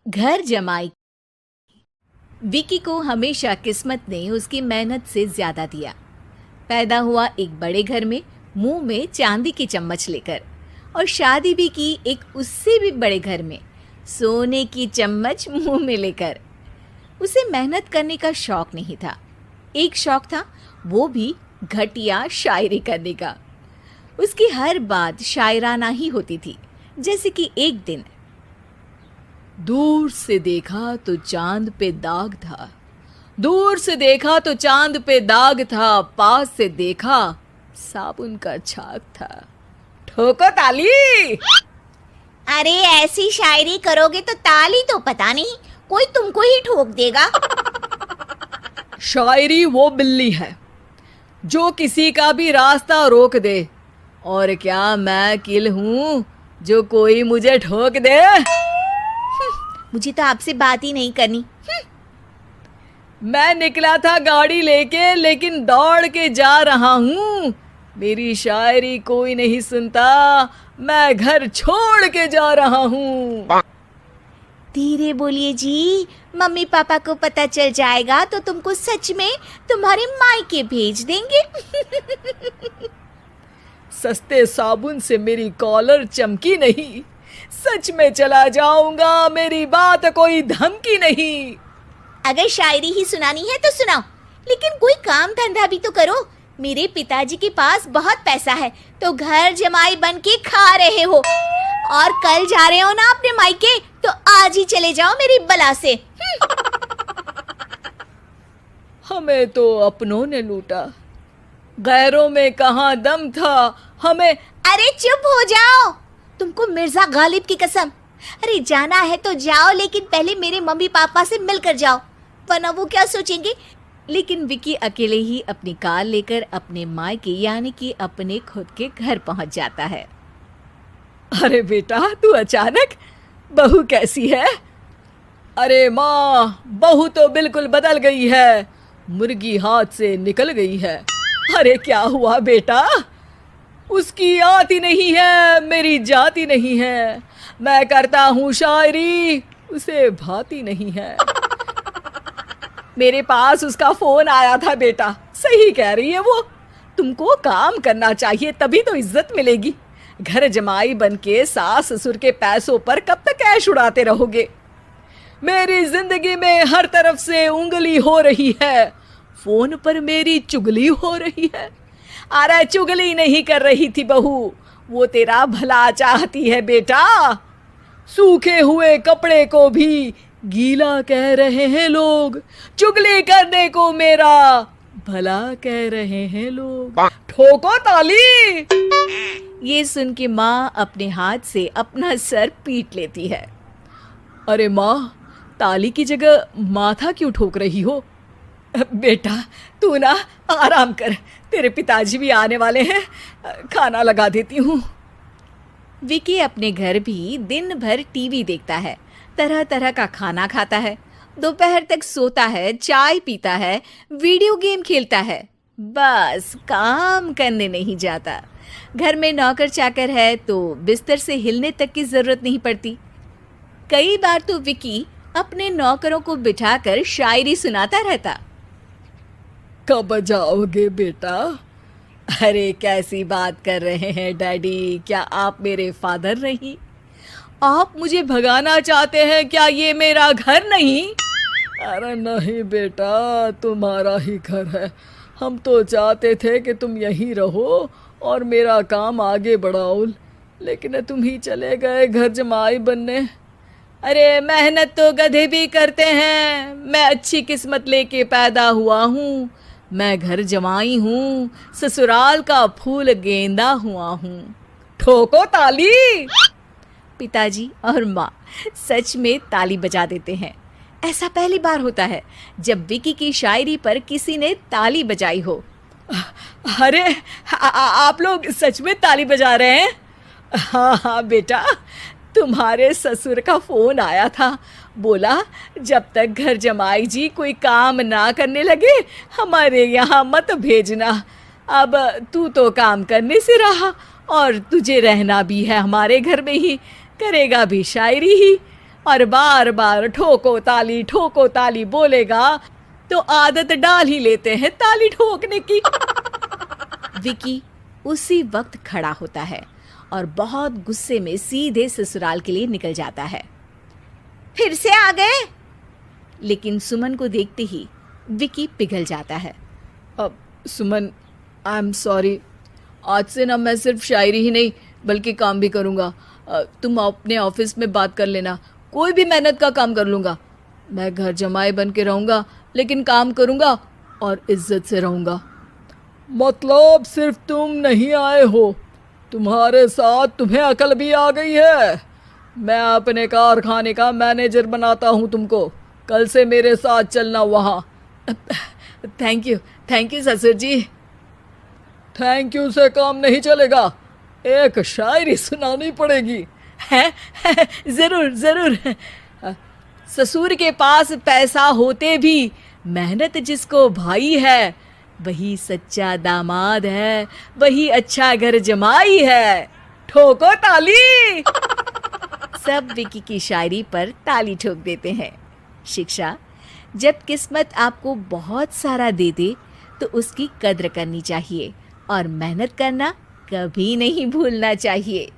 घर जमाई। विकी को हमेशा किस्मत ने उसकी मेहनत से ज्यादा दिया। पैदा हुआ एक बड़े घर में, मुंह में चांदी की चम्मच लेकर, और शादी भी की एक उससे भी बड़े घर में, सोने की चम्मच मुंह में लेकर। उसे मेहनत करने का शौक नहीं था। एक शौक था, वो भी घटिया शायरी करने का। उसकी हर बात शायराना ही होती थी। जैसे कि एक दिन, दूर से देखा तो चांद पे दाग था, दूर से देखा तो चांद पे दाग था, पास से देखा साबुन का छाग था। ठोको ताली। अरे ऐसी शायरी करोगे तो ताली तो पता नहीं, कोई तुमको ही ठोक देगा। शायरी वो बिल्ली है जो किसी का भी रास्ता रोक दे, और क्या मैं किल हूं जो कोई मुझे ठोक दे। मुझे तो आपसे बात ही नहीं करनी। मैं निकला था गाड़ी लेके, लेकिन दौड़ के जा रहा हूँ। मेरी शायरी कोई नहीं सुनता, मैं घर छोड़ के जा रहा हूँ। धीरे बोलिए जी, मम्मी पापा को पता चल जाएगा तो तुमको सच में तुम्हारे मायके भेज देंगे। सस्ते साबुन से मेरी कॉलर चमकी नहीं, सच में चला जाऊंगा, मेरी बात कोई धमकी नहीं। अगर शायरी ही सुनानी है तो सुनाओ, लेकिन कोई काम धंधा भी तो करो। मेरे पिताजी के पास बहुत पैसा है, तो घर जमाई बन के खा रहे हो, और कल जा रहे हो ना अपने मायके, तो आज ही चले जाओ मेरी बला से। हमें तो अपनों ने लूटा, गैरों में कहाँ दम था हमें। अरे चुप हो जाओ, तुमको मिर्जा गालिब की कसम। अरे जाना है तो जाओ, लेकिन पहले मेरे मम्मी पापा से मिलकर जाओ, वरना वो क्या सोचेंगे। लेकिन विकी अकेले ही अपनी कार लेकर अपने मायके यानी कि अपने खुद के घर पहुंच जाता है। अरे बेटा, तू अचानक, बहू कैसी है? अरे माँ, बहू तो बिल्कुल बदल गई है, मुर्गी हाथ से निकल गई है। अरे क्या हुआ बेटा? उसकी आती नहीं है, मेरी जाती नहीं है। मैं करता हूँ शायरी, उसे भाती नहीं है। मेरे पास उसका फोन आया था बेटा, सही कह रही है वो। तुमको काम करना चाहिए, तभी तो इज्जत मिलेगी। घर जमाई बनके सास ससुर के पैसों पर कब तक ऐश उड़ाते रहोगे? मेरी जिंदगी में हर तरफ से उंगली हो रही है, फोन पर मेरी चुगली हो रही है। अरे चुगली नहीं कर रही थी बहू, वो तेरा भला चाहती है बेटा। सूखे हुए कपड़े को भी गीला कह रहे हैं लोग, चुगली करने को मेरा भला कह रहे हैं लोग। ठोको ताली। ये सुन के माँ अपने हाथ से अपना सर पीट लेती है। अरे माँ, ताली की जगह माथा क्यों ठोक रही हो? बेटा तू ना आराम कर, तेरे पिताजी भी आने वाले हैं, खाना लगा देती हूँ। विकी अपने घर भी दिन भर टीवी देखता है, तरह तरह का खाना खाता है, दोपहर तक सोता है, चाय पीता है, वीडियो गेम खेलता है, बस काम करने नहीं जाता। घर में नौकर चाकर है तो बिस्तर से हिलने तक की जरूरत नहीं पड़ती। कई बार तो विकी अपने नौकरों को बिठाकर शायरी सुनाता रहता। कब जाओगे बेटा? अरे कैसी बात कर रहे हैं डैडी, क्या आप मेरे फादर नहीं? आप मुझे भगाना चाहते हैं क्या? ये मेरा घर नहीं। अरे नहीं बेटा, तुम्हारा ही घर है। हम तो चाहते थे कि तुम यहीं रहो और मेरा काम आगे बढ़ाओ, लेकिन तुम ही चले गए घर जमाई बनने। अरे मेहनत तो गधे भी करते हैं, मैं अच्छी किस्मत लेके पैदा हुआ हूँ, मैं घर जमाई हूँ, ससुराल का फूल गेंदा हुआ हूँ। ठोको ताली। पिताजी और माँ सच में ताली बजा देते हैं। ऐसा पहली बार होता है जब विकी की शायरी पर किसी ने ताली बजाई हो। अरे आप लोग सच में ताली बजा रहे हैं? हाँ हाँ बेटा, तुम्हारे ससुर का फोन आया था, बोला जब तक घर जमाई जी कोई काम ना करने लगे हमारे यहाँ मत भेजना। अब तू तो काम करने से रहा और तुझे रहना भी है हमारे घर में ही, करेगा भी शायरी ही, और बार बार ठोको ताली बोलेगा तो आदत डाल ही लेते हैं ताली ठोकने की। विकी उसी वक्त खड़ा होता है और बहुत गुस्से में सीधे ससुराल के लिए निकल जाता है। फिर से आ गए? लेकिन सुमन को देखते ही विकी पिघल जाता है। अब सुमन, आई एम सॉरी, आज से ना मैं सिर्फ शायरी ही नहीं बल्कि काम भी करूँगा। तुम अपने ऑफिस में बात कर लेना, कोई भी मेहनत का काम कर लूँगा। मैं घर जमाई बन के रहूँगा लेकिन काम करूँगा और इज्जत से रहूँगा। मतलब सिर्फ तुम नहीं आए हो, तुम्हारे साथ तुम्हें अकल भी आ गई है। मैं अपने कारखाने का मैनेजर बनाता हूँ तुमको, कल से मेरे साथ चलना वहाँ। थैंक यू ससुर जी। थैंक यू से काम नहीं चलेगा, एक शायरी सुनानी पड़ेगी। है? जरूर जरूर। ससुर के पास पैसा होते भी मेहनत जिसको भाई है, वही सच्चा दामाद है, वही अच्छा घर जमाई है। ठोको ताली। सब विकी की शायरी पर ताली ठोक देते हैं। शिक्षा: जब किस्मत आपको बहुत सारा दे दे तो उसकी कद्र करनी चाहिए और मेहनत करना कभी नहीं भूलना चाहिए।